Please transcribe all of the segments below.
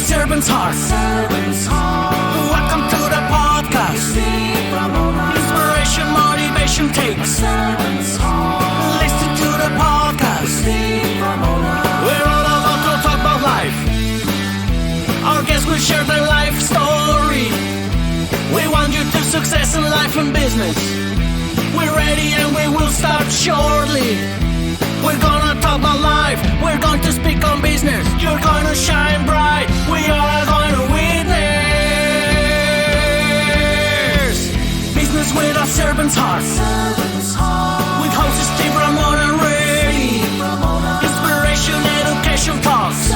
servant's heart. Welcome to the podcast. Steve Ramona. Inspiration, motivation takes. Listen to the podcast. Steve Ramona. We're all about to talk about life. Our guests will share their life story. We want you to success in life and business. We're ready and we will start shortly. We're gonna talk about life. We're going to speak on business. You're gonna shine bright. We are going to witness business with a servant's heart. With host Steve Ramona ready. Inspiration, education talks.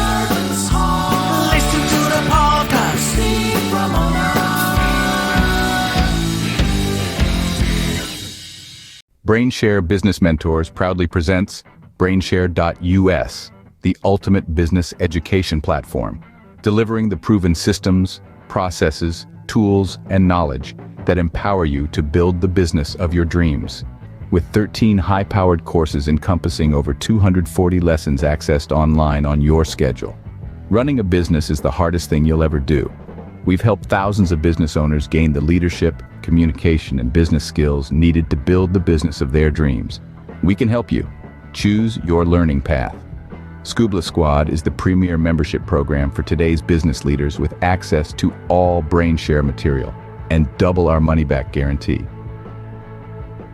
Listen to the podcast. Steve Ramona. BrainShare Business Mentors proudly presents BrainShare.us, the ultimate business education platform, delivering the proven systems, processes, tools, and knowledge that empower you to build the business of your dreams. With 13 high-powered courses encompassing over 240 lessons accessed online on your schedule. Running a business is the hardest thing you'll ever do. We've helped thousands of business owners gain the leadership, communication, and business skills needed to build the business of their dreams. We can help you. Choose your learning path. Scuba Squad is the premier membership program for today's business leaders with access to all BrainShare material and double our money-back guarantee.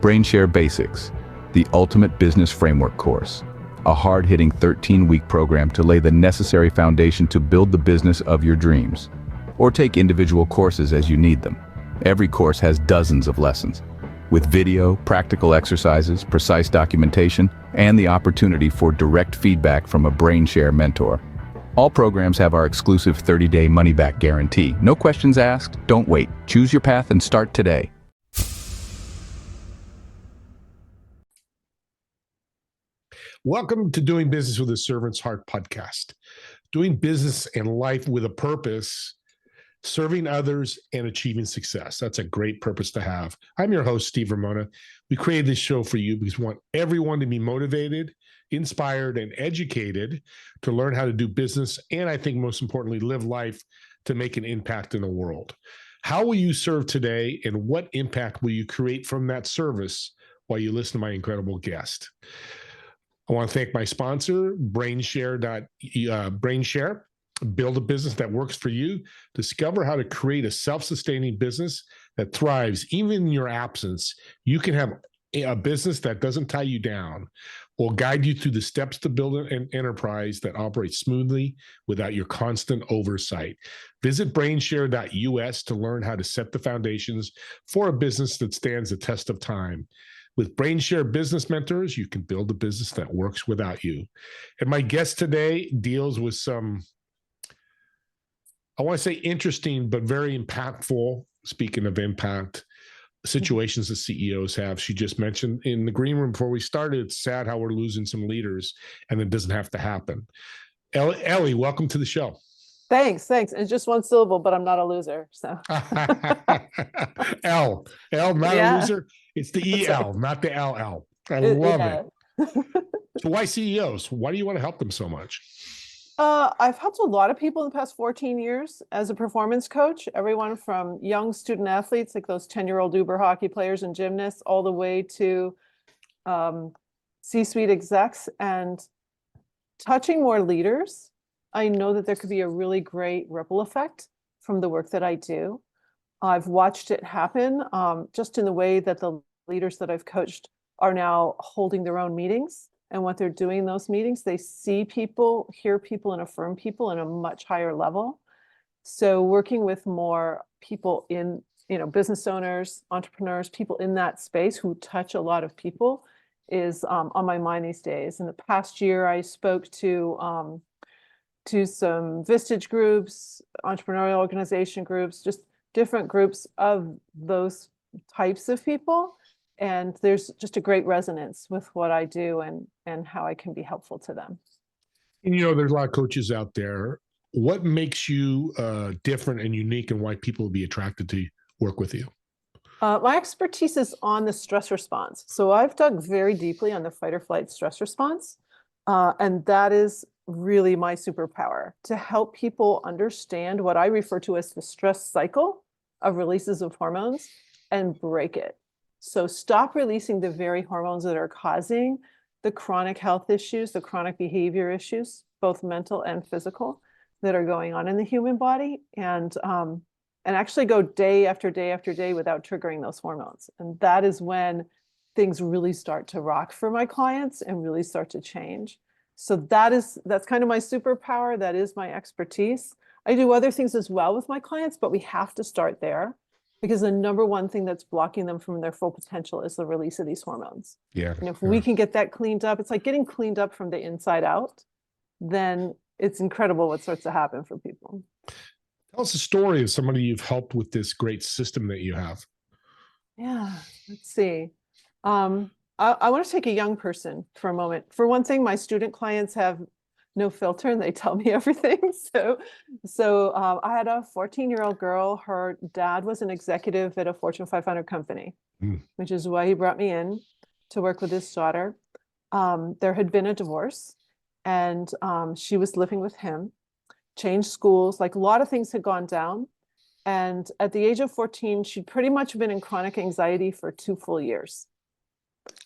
BrainShare Basics, the ultimate business framework course, a hard-hitting 13-week program to lay the necessary foundation to build the business of your dreams. Or take individual courses as you need them. Every course has dozens of lessons, with video, practical exercises, precise documentation, and the opportunity for direct feedback from a BrainShare mentor. All programs have our exclusive 30-day money-back guarantee. No questions asked, don't wait. Choose your path and start today. Welcome to Doing Business with a Servant's Heart podcast. Doing business and life with a purpose, serving others and achieving success. That's a great purpose to have. I'm your host, Steve Ramona. We created this show for you because we want everyone to be motivated, inspired, and educated to learn how to do business, and I think most importantly, live life to make an impact in the world. How will you serve today, and what impact will you create from that service while you listen to my incredible guest? I want to thank my sponsor, BrainShare. Build a business that works for you. Discover how to create a self-sustaining business that thrives even in your absence. You can have a business that doesn't tie you down. Will guide you through the steps to build an enterprise that operates smoothly without your constant oversight. Visit BrainShare.us to learn how to set the foundations for a business that stands the test of time. With BrainShare Business Mentors, you can build a business that works without you. And my guest today deals with some, I want to say interesting, but very impactful, speaking of impact, situations that CEOs have. She just mentioned in the green room before we started, it's sad how we're losing some leaders, and it doesn't have to happen. Ellie, welcome to the show. Thanks. And just one syllable, but I'm not a loser. So Elle, not a loser. It's the EL, not the LL. I love it. So why CEOs? Why do you want to help them so much? I've helped a lot of people in the past 14 years as a performance coach, everyone from young student athletes, like those 10-year-old Uber hockey players and gymnasts, all the way to C-suite execs, and touching more leaders. I know that there could be a really great ripple effect from the work that I do. I've watched it happen just in the way that the leaders that I've coached are now holding their own meetings. And what they're doing in those meetings, they see people, hear people, and affirm people in a much higher level. So working with more people in, business owners, entrepreneurs, people in that space who touch a lot of people is on my mind these days. In the past year, I spoke to some Vistage groups, entrepreneurial organization groups, just different groups of those types of people. And there's just a great resonance with what I do and how I can be helpful to them. And, there's a lot of coaches out there. What makes you different and unique, and why people will be attracted to work with you? My expertise is on the stress response. So I've dug very deeply on the fight or flight stress response. And that is really my superpower, to help people understand what I refer to as the stress cycle of releases of hormones and break it. So stop releasing the very hormones that are causing the chronic health issues, the chronic behavior issues, both mental and physical, that are going on in the human body, and actually go day after day after day without triggering those hormones. And that is when things really start to rock for my clients and really start to change. So that's kind of my superpower. That is my expertise. I do other things as well with my clients, but we have to start there, because the number one thing that's blocking them from their full potential is the release of these hormones. Yeah. And if we can get that cleaned up, it's like getting cleaned up from the inside out, then it's incredible what starts to happen for people. Tell us a story of somebody you've helped with this great system that you have. Yeah, let's see. I want to take a young person for a moment. For one thing, my student clients have no filter and they tell me everything. So I had a 14-year-old girl. Her dad was an executive at a Fortune 500 company, which is why he brought me in to work with his daughter. There had been a divorce, and she was living with him, changed schools, like a lot of things had gone down. And at the age of 14, she'd pretty much been in chronic anxiety for 2 full years.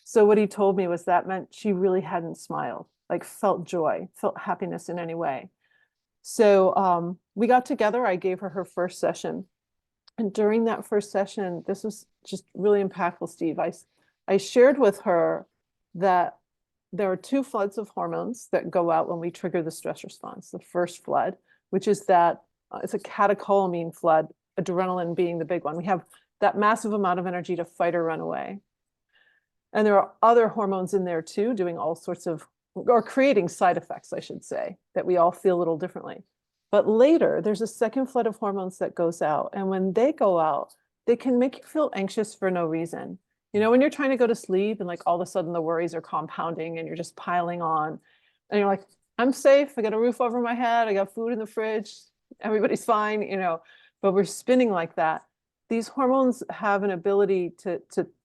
So what he told me was that meant she really hadn't smiled, like felt joy, felt happiness in any way. So we got together. I gave her her first session. And during that first session, this was just really impactful, Steve. I shared with her that there are 2 floods of hormones that go out when we trigger the stress response. The first flood, which is that it's a catecholamine flood, adrenaline being the big one. We have that massive amount of energy to fight or run away. And there are other hormones in there too, doing all sorts of, or creating side effects, I should say, that we all feel a little differently. But later, there's a second flood of hormones that goes out. And when they go out, they can make you feel anxious for no reason. You know, when you're trying to go to sleep and like all of a sudden the worries are compounding and you're just piling on, and you're like, I'm safe, I got a roof over my head, I got food in the fridge, everybody's fine, you know, but we're spinning like that. These hormones have an ability to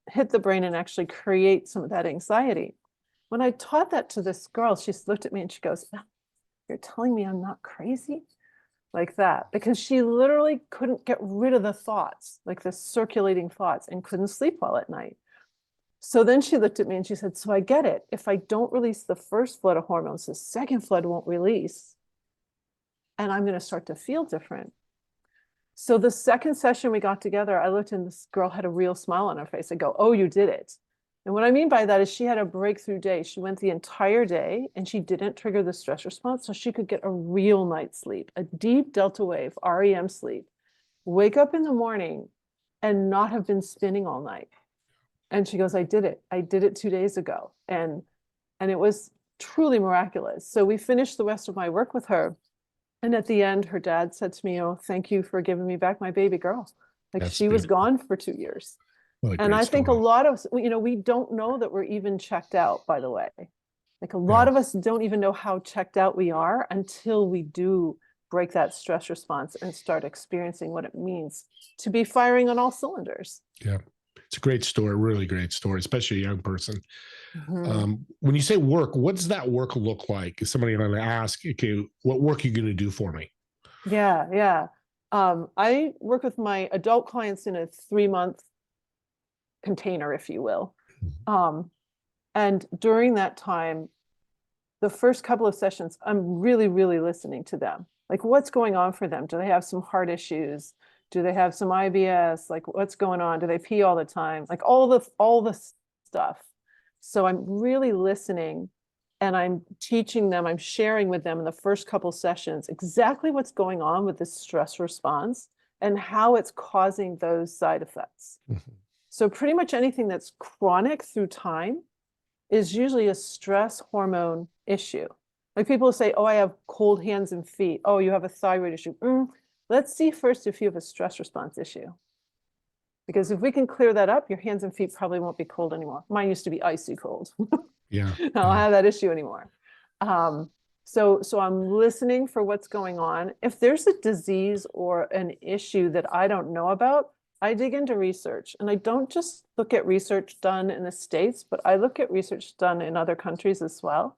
hit the brain and actually create some of that anxiety. When I taught that to this girl, she looked at me and she goes, "You're telling me I'm not crazy?" Like that, because she literally couldn't get rid of the thoughts, like the circulating thoughts, and couldn't sleep well at night. So then she looked at me and she said, "So I get it. If I don't release the first flood of hormones, the second flood won't release. And I'm going to start to feel different." So the second session we got together, I looked and this girl had a real smile on her face. I go, "Oh, you did it." And what I mean by that is she had a breakthrough day. She went the entire day and she didn't trigger the stress response, so she could get a real night's sleep, a deep delta wave, REM sleep, wake up in the morning and not have been spinning all night. And she goes, I did it. I did it 2 days ago. And it was truly miraculous. So we finished the rest of my work with her. And at the end, her dad said to me, "Oh, thank you for giving me back my baby girl." Like That's she was beautiful. gone for 2 years. What a And great I think a story. lot of, you know, we don't know that we're even checked out, by the way. Like a lot of us don't even know how checked out we are until we do break that stress response and start experiencing what it means to be firing on all cylinders. Yeah. It's a great story, really great story, especially a young person. Mhm. When you say work, what does that work look like? Is somebody going to ask, okay, what work are you going to do for me? Yeah. I work with my adult clients in a 3-month container, if you will. And during that time, the first couple of sessions, I'm really, really listening to them. Like, what's going on for them? Do they have some heart issues? Do they have some IBS? Like, what's going on? Do they pee all the time? Like all the stuff. So I'm really listening and I'm teaching them, I'm sharing with them in the first couple sessions exactly what's going on with this stress response and how it's causing those side effects. So pretty much anything that's chronic through time is usually a stress hormone issue. Like people say, "Oh, I have cold hands and feet. Oh, you have a thyroid issue." Let's see first if you have a stress response issue. Because if we can clear that up, your hands and feet probably won't be cold anymore. Mine used to be icy cold. Yeah. I don't have that issue anymore. So I'm listening for what's going on. If there's a disease or an issue that I don't know about, I dig into research. And I don't just look at research done in the States, but I look at research done in other countries as well.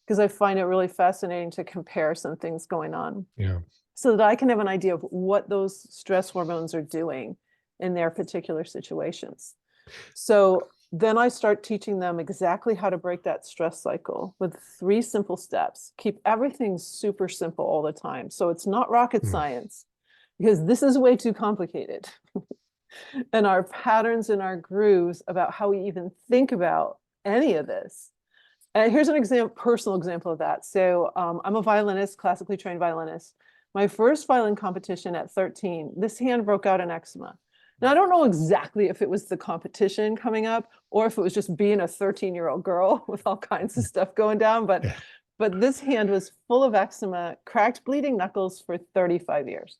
because I find it really fascinating to compare some things going on Yeah. so that I can have an idea of what those stress hormones are doing in their particular situations. So then I start teaching them exactly how to break that stress cycle with 3 simple steps. Keep everything super simple all the time. So it's not rocket science, because this is way too complicated. And our patterns and our grooves about how we even think about any of this. And here's an personal example of that. So I'm a violinist, classically trained violinist. My first violin competition at 13, this hand broke out in eczema. Now, I don't know exactly if it was the competition coming up or if it was just being a 13-year-old girl with all kinds of stuff going down, but this hand was full of eczema, cracked bleeding knuckles for 35 years.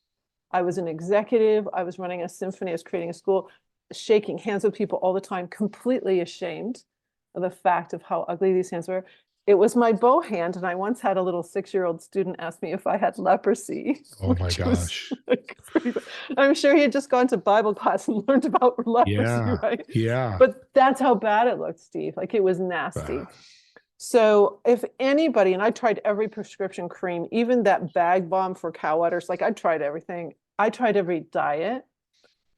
I was an executive, I was running a symphony, I was creating a school, shaking hands with people all the time, completely ashamed of the fact of how ugly these hands were. It was my bow hand, and I once had a little 6-year-old student ask me if I had leprosy. Oh my gosh. I'm sure he had just gone to Bible class and learned about leprosy, right? Yeah. But that's how bad it looked, Steve. Like, it was nasty. So if anybody, and I tried every prescription cream, even that bag balm for cow udders, like I tried everything. I tried every diet.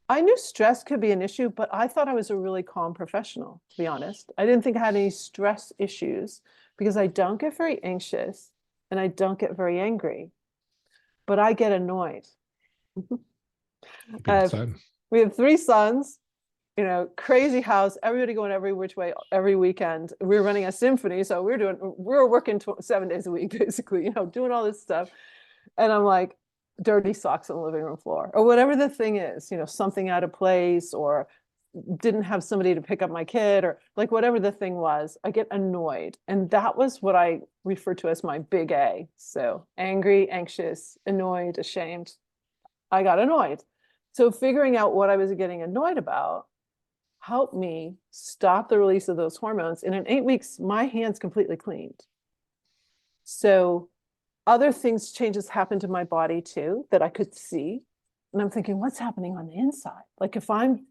I knew stress could be an issue, but I thought I was a really calm professional, to be honest. I didn't think I had any stress issues because I don't get very anxious and I don't get very angry, but I get annoyed. We have 3 sons, you know, crazy house, everybody going every which way every weekend. We're running a symphony, so we're working 7 days a week, basically, you know, doing all this stuff. And I'm like, dirty socks on the living room floor, or whatever the thing is, you know, something out of place, or didn't have somebody to pick up my kid, or like whatever the thing was, I get annoyed. And that was what I refer to as my big A. So angry, anxious, annoyed, ashamed. I got annoyed. So figuring out what I was getting annoyed about helped me stop the release of those hormones. And in 8 weeks, my hands completely cleaned. So other changes happened to my body too, that I could see. And I'm thinking, what's happening on the inside? Like, if I'm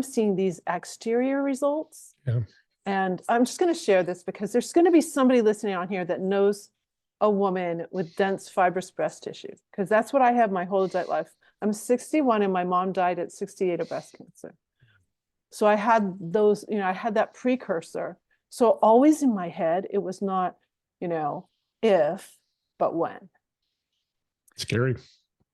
seeing these exterior results, and I'm just going to share this because there's going to be somebody listening on here that knows a woman with dense fibrous breast tissue, because that's what I have my whole adult life. I'm 61 and my mom died at 68 of breast cancer. So I had those, you know, I had that precursor. So always in my head, it was not, you know, if, but when. Scary.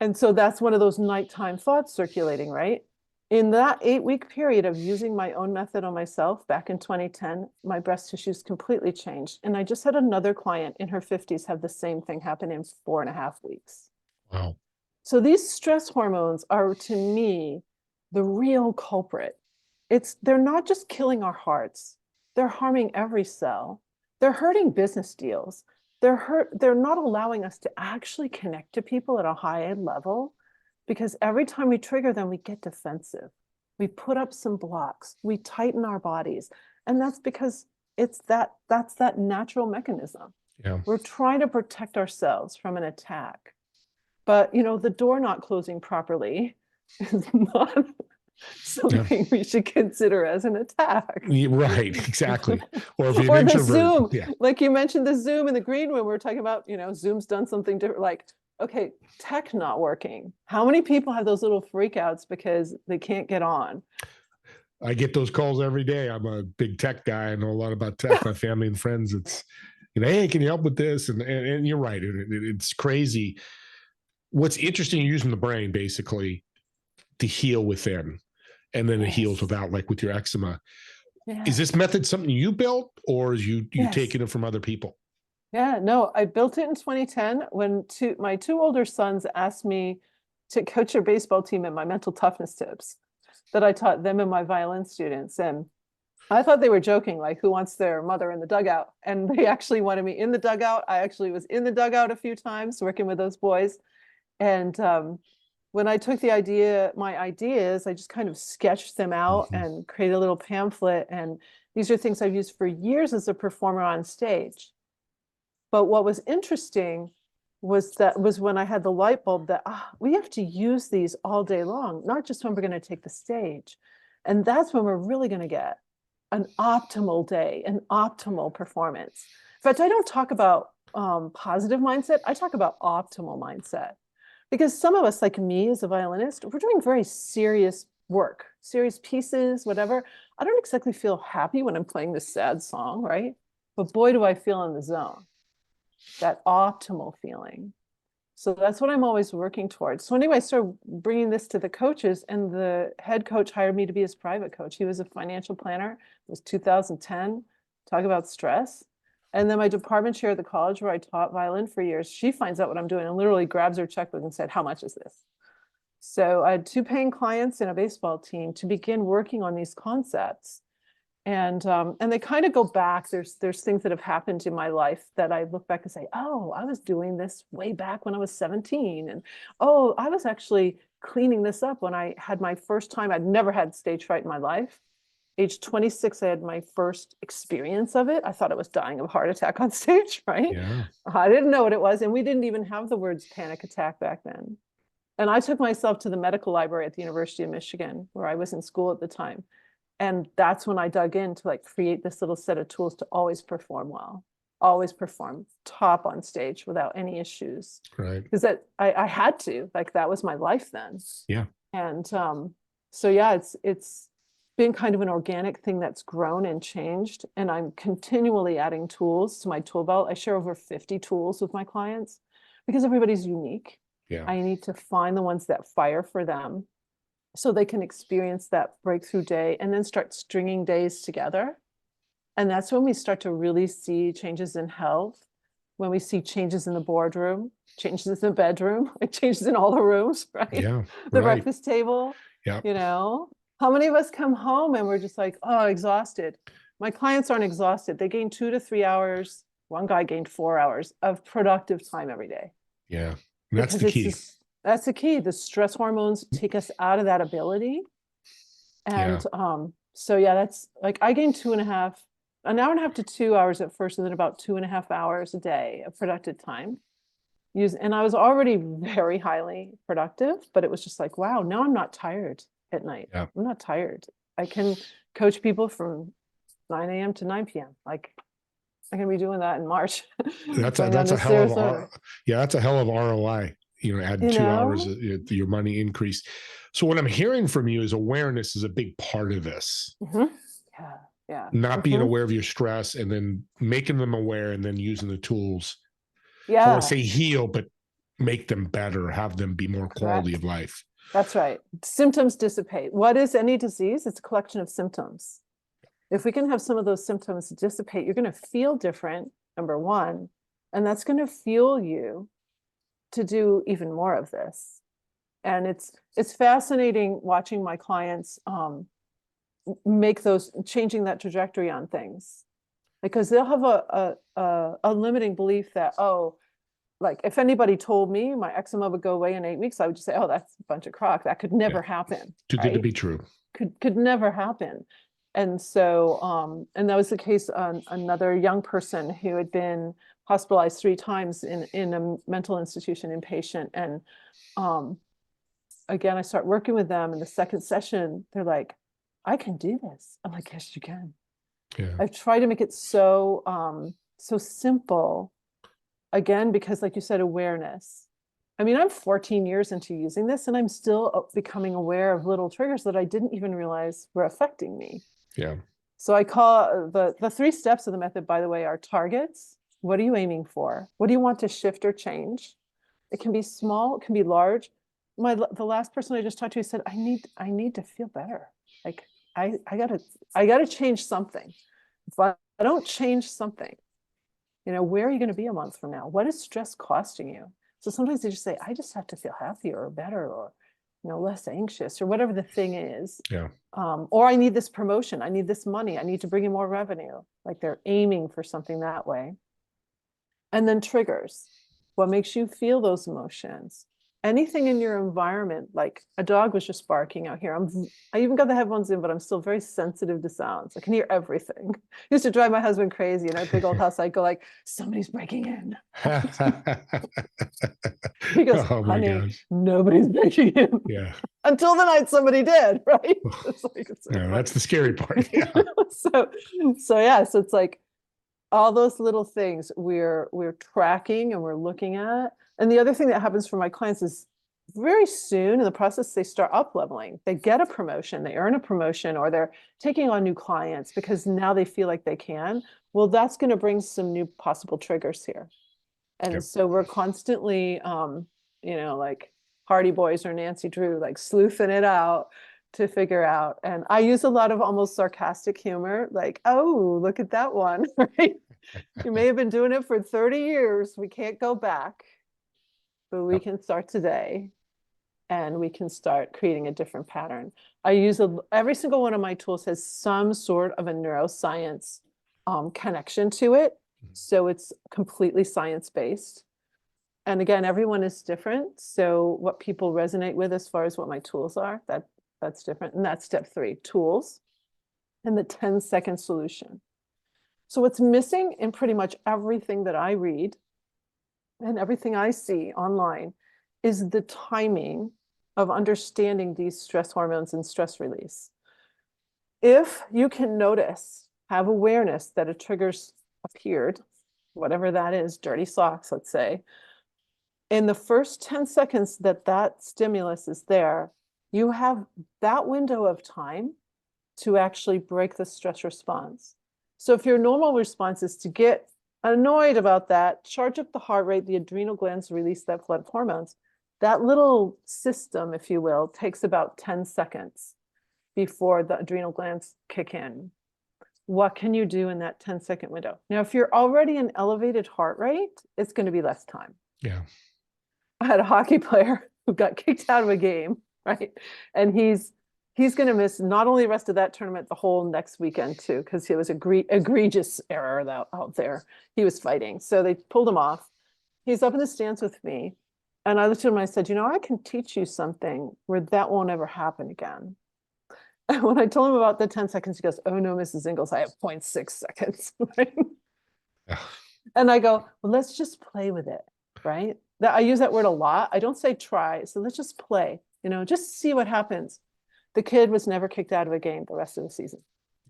And so that's one of those nighttime thoughts circulating, right? In that 8-week period of using my own method on myself back in 2010, my breast tissues completely changed. And I just had another client in her 50s have the same thing happen in 4.5 weeks. Wow. So these stress hormones are, to me, the real culprit. They're not just killing our hearts. They're harming every cell. They're hurting business deals. They're not allowing us to actually connect to people at a high level, because every time we trigger them, we get defensive. We put up some blocks. We tighten our bodies. And that's because that's that natural mechanism. Yeah. We're trying to protect ourselves from an attack. But, you know, the door not closing properly is not something we should consider as an attack. Right, exactly. Or if you're or an the introvert. Zoom, like you mentioned the Zoom in the green room, we're talking about, you know, Zoom's done something different, like, okay, tech not working. How many people have those little freakouts because they can't get on? I get those calls every day. I'm a big tech guy. I know a lot about tech. My family and friends, it's, you know, hey, can you help with this? And you're right. It's crazy. What's interesting, you're using the brain basically to heal within, and then it heals without, like with your eczema. Yeah. Is this method something you built, or is you taking it from other people? Yeah, no, I built it in 2010 when my 2 older sons asked me to coach their baseball team in my mental toughness tips that I taught them and my violin students. And I thought they were joking, like, who wants their mother in the dugout? And they actually wanted me in the dugout. I actually was in the dugout a few times working with those boys. And when I took my ideas, I just kind of sketched them out and created a little pamphlet. And these are things I've used for years as a performer on stage. But what was interesting was when I had the light bulb that we have to use these all day long, not just when we're going to take the stage. And that's when we're really going to get an optimal day, an optimal performance. fact, I don't talk about positive mindset. I talk about optimal mindset, because some of us, like me as a violinist, we're doing very serious work, serious pieces, whatever. I don't exactly feel happy when I'm playing this sad song, right? But boy, do I feel in the zone, that optimal feeling. So that's what I'm always working towards. So anyway, I started bringing this to the coaches, and the head coach hired me to be his private coach. He was a financial planner. It was 2010. Talk about stress. And then my department chair at the college where I taught violin for years, she finds out what I'm doing and literally grabs her checkbook and said, "How much is this?" So I had 2 paying clients and a baseball team to begin working on these concepts. And they kind of go back. There's things that have happened in my life that I look back and say, oh, I was doing this way back when I was 17. And oh, I was actually cleaning this up when I had my first time. I'd never had stage fright in my life. Age 26, I had my first experience of it. I thought I was dying of a heart attack on stage, right? Yeah. I didn't know what it was. And we didn't even have the words panic attack back then. And I took myself to the medical library at the University of Michigan, where I was in school at the time. And that's when I dug in to like create this little set of tools to always perform well, always perform top on stage without any issues. Right. Because that I had to, like, that was my life then. Yeah. And so yeah, it's been kind of an organic thing that's grown and changed. And I'm continually adding tools to my tool belt. I share over 50 tools with my clients because everybody's unique. Yeah. I need to find the ones that fire for them, so they can experience that breakthrough day and then start stringing days together. And that's when we start to really see changes in health, when we see changes in the boardroom, changes in the bedroom, changes in all the rooms, right? Yeah. The Right. breakfast table, Yeah. you know? How many of us come home and we're just like, oh, exhausted? My clients aren't exhausted. They gain 2 to 3 hours. One guy gained 4 hours of productive time every day. Yeah. And that's Because the it's key. that's the key. The stress hormones take us out of that ability. And so yeah, that's like I gained an hour and a half to 2 hours at first, and then about 2.5 hours a day of productive time. And I was already very highly productive, but it was just like, wow, now I'm not tired at night. Yeah. I'm not tired. I can coach people from 9 a.m. to 9 p.m. Like I'm gonna be doing that in March. That's Going down a to hell of Sarasota. that's a hell of ROI. Add You 2 know? hours to your money increase. So what I'm hearing from you is awareness is a big part of this. Mhm. Yeah, yeah. Not being Mhm. aware of your stress and then making them aware and then using the tools. I Yeah, want to say heal, but make them better, have them be more quality correct. of life. That's right. Symptoms dissipate. What is any disease? It's a collection of symptoms. If we can have some of those symptoms dissipate, you're going to feel different, number one, and that's going to fuel you to do even more of this. And it's fascinating watching my clients changing that trajectory on things, because they'll have a limiting belief that, oh, like if anybody told me my eczema would go away in 8 weeks, I would just say, oh, that's a bunch of crock. That could never happen. Too good to right? be true. Could never happen. And so, and that was the case on another young person who had been hospitalized 3 times in a mental institution, inpatient. And again, I start working with them in the second session. They're like, I can do this. I'm like, yes, you can. Yeah. I've tried to make it so simple, again, because like you said, awareness. I mean, I'm 14 years into using this and I'm still becoming aware of little triggers that I didn't even realize were affecting me. Yeah. So I call the 3 steps of the method, by the way, are targets. What are you aiming for? What do you want to shift or change? It can be small, it can be large. The last person I just talked to said, I need to feel better. Like I gotta change something. If I don't change something, where are you going to be a month from now? What is stress costing you? So sometimes they just say, I just have to feel happier or better or less anxious or whatever the thing is. Yeah. Or I need this promotion. I need this money. I need to bring in more revenue. Like they're aiming for something that way. And then triggers. What makes you feel those emotions? Anything in your environment, like a dog was just barking out here. I even got the headphones in, but I'm still very sensitive to sounds. I can hear everything. It used to drive my husband crazy. In our big old house, I'd go like, somebody's breaking in. He goes, Oh my honey, gosh. nobody's breaking in. Yeah. Until the night somebody did, right? It's like, Yeah, that's the scary part. Yeah. so it's like, all those little things we're tracking and we're looking at. And the other thing that happens for my clients is very soon in the process, they start up leveling. They get a promotion, they earn a promotion, or they're taking on new clients because now they feel like they can. Well, that's going to bring some new possible triggers here. And Yep. so we're constantly, like Hardy Boys or Nancy Drew, like sleuthing it out to figure out. And I use a lot of almost sarcastic humor, like, oh, look at that one, right? You may have been doing it for 30 years. We can't go back, but we Yep. can start today and we can start creating a different pattern. I use every single one of my tools has some sort of a neuroscience connection to it. So it's completely science-based. And again, everyone is different. So what people resonate with as far as what my tools are, that's different. And that's step 3, tools, and the 10-second solution. So what's missing in pretty much everything that I read and everything I see online is the timing of understanding these stress hormones and stress release. If you can notice, have awareness that a trigger's appeared, whatever that is, dirty socks, let's say, in the first 10 seconds that stimulus is there, you have that window of time to actually break the stress response. So if your normal response is to get annoyed about that, charge up the heart rate, the adrenal glands release that flood of hormones, that little system, if you will, takes about 10 seconds before the adrenal glands kick in. What can you do in that 10-second window? Now, if you're already an elevated heart rate, it's going to be less time. Yeah. I had a hockey player who got kicked out of a game, right? And he's going to miss not only the rest of that tournament, the whole next weekend too, because he was egregious error out there. He was fighting. So they pulled him off. He's up in the stands with me. And I looked at him and I said, I can teach you something where that won't ever happen again. And when I told him about the 10 seconds, he goes, oh no, Mrs. Ingalls, I have 0.6 seconds. Right? And I go, well, let's just play with it, right? I use that word a lot. I don't say try. So let's just play, just see what happens. The kid was never kicked out of a game the rest of the season.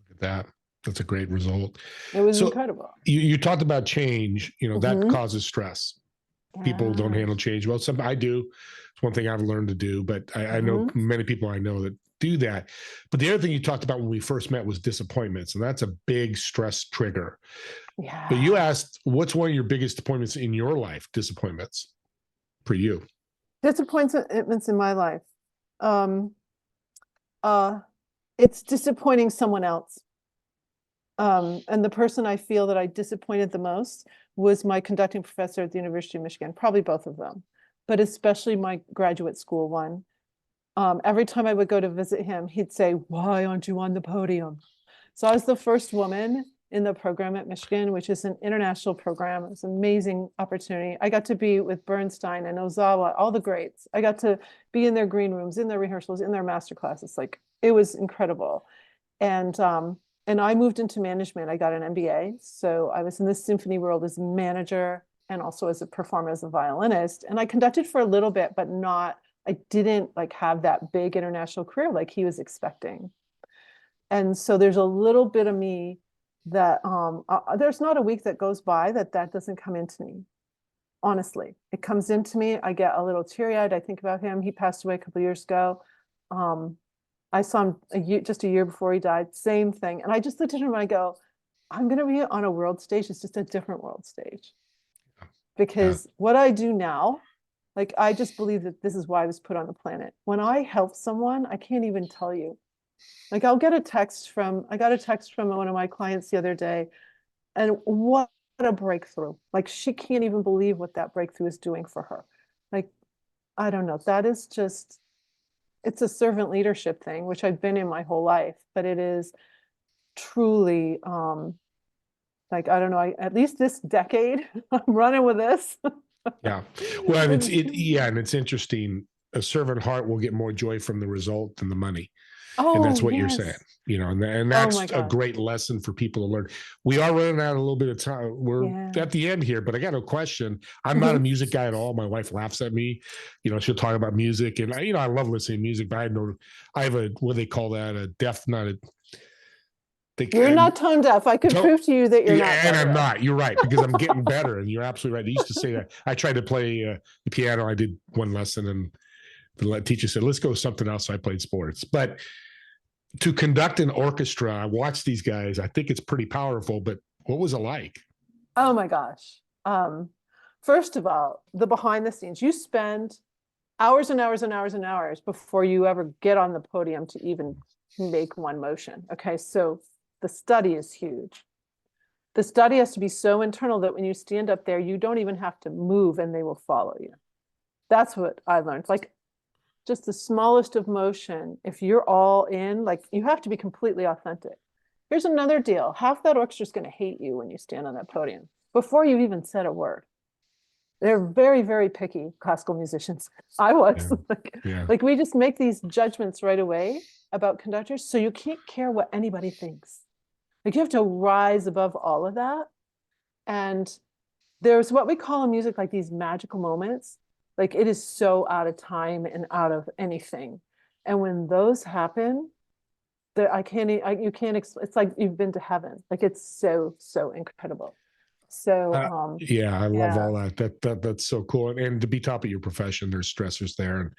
Look at that. That's a great result. It was incredible. You talked about change, that Mhm. causes stress. People don't Yeah. handle change well. I do. It's one thing I've learned to do, but I know many people I know that do that. But the other thing you talked about when we first met was disappointments, and that's a big stress trigger. Yeah. But you asked, what's one of your biggest disappointments in your life? Disappointments for you? Disappointments in my life. It's disappointing someone else. And the person I feel that I disappointed the most was my conducting professor at the University of Michigan, probably both of them, but especially my graduate school one. Every time I would go to visit him, he'd say, why aren't you on the podium? So I was the first woman in the program at Michigan, which is an international program. It was an amazing opportunity. I got to be with Bernstein and Ozawa, all the greats. I got to be in their green rooms, in their rehearsals, in their master classes. Like, it was incredible. And I moved into management. I got an MBA. So I was in the symphony world as a manager and also as a performer, as a violinist. And I conducted for a little bit, but I didn't have that big international career like he was expecting. And so there's a little bit of me that there's not a week that goes by that doesn't come into me. Honestly, it comes into me. I get a little teary-eyed. I think about him. He passed away a couple of years ago. I saw him just a year before he died, same thing. And I just looked at him and I go, I'm going to be on a world stage. It's just a different world stage. Because what I do now, I just believe that this is why I was put on the planet. When I help someone, I can't even tell you. I got a text from one of my clients the other day, and what a breakthrough. She can't even believe what that breakthrough is doing for her. I don't know. That is just, it's a servant leadership thing, which I've been in my whole life, but it is truly, I don't know, at least this decade, I'm running with this. Yeah. Well, and it's interesting. A servant heart will get more joy from the result than the money. And that's what you're saying, and that's a great lesson for people to learn. We are running out a little bit of time. We're at the end here, but I got a question. I'm not a music guy at all. My wife laughs at me. She'll talk about music, and I love listening to music, but I have what they call that, You're not tone deaf. I could prove to you that you're not. And I'm not. You're right, because I'm getting better, and you're absolutely right. They used to say that. I tried to play the piano. I did one lesson, and the teacher said, "Let's go with something else." So I played sports. But to conduct an orchestra, I watched these guys. I think it's pretty powerful. But what was it like? Oh my gosh. First of all, the behind the scenes. You spend hours and hours and hours and hours before you ever get on the podium to even make one motion. Okay, so the study is huge. The study has to be so internal that when you stand up there, you don't even have to move and they will follow you. That's what I learned. Like just the smallest of motion, if you're all in, like you have to be completely authentic. Here's another deal. Half that orchestra is going to hate you when you stand on that podium before you even said a word. They're very, very picky classical musicians. I was like we just make these judgments right away about conductors. So you can't care what anybody thinks. Like you have to rise above all of that. And there's what we call in music, like these magical moments. Like it is so out of time and out of anything. And when those happen, it's like you've been to heaven. Like it's so, so incredible. So I love all that. That's so cool. And to be top of your profession, there's stressors there,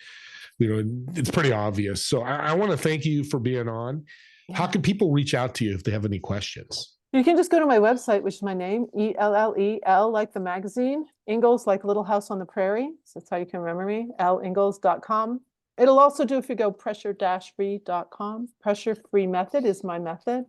and it's pretty obvious. So I want to thank you for being on. Yeah. How can people reach out to you if they have any questions? You can just go to my website, which is my name, ELLE, like the magazine, Ingalls, like Little House on the Prairie. So that's how you can remember me, Ingalls.com. It'll also do if you go pressure-free.com. Pressure Free Method is my method.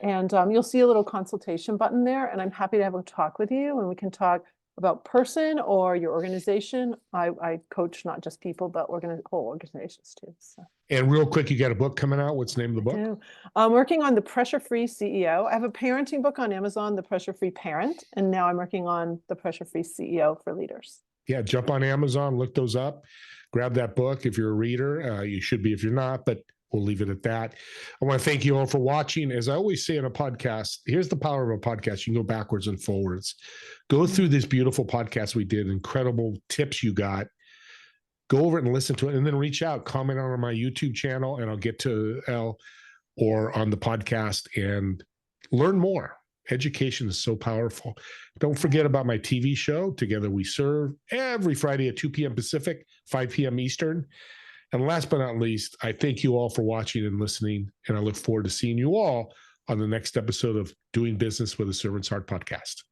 And you'll see a little consultation button there, and I'm happy to have a talk with you, and we can talk about person or your organization. I coach not just people, but whole organizations too. So. And real quick, you got a book coming out. What's the name of the book? I'm working on The Pressure Free CEO. I have a parenting book on Amazon, The Pressure Free Parent, and now I'm working on The Pressure Free CEO for leaders. Yeah, jump on Amazon, look those up, grab that book. If you're a reader, you should be if you're not, but we'll leave it at that. I want to thank you all for watching. As I always say in a podcast, here's the power of a podcast. You can go backwards and forwards. Go through this beautiful podcast we did, incredible tips you got. Go over it and listen to it, and then reach out, comment on my YouTube channel, and I'll get to Elle or on the podcast and learn more. Education is so powerful. Don't forget about my TV show, Together We Serve, every Friday at 2 p.m. Pacific, 5 p.m. Eastern. And last but not least, I thank you all for watching and listening, and I look forward to seeing you all on the next episode of Doing Business with a Servant's Heart podcast.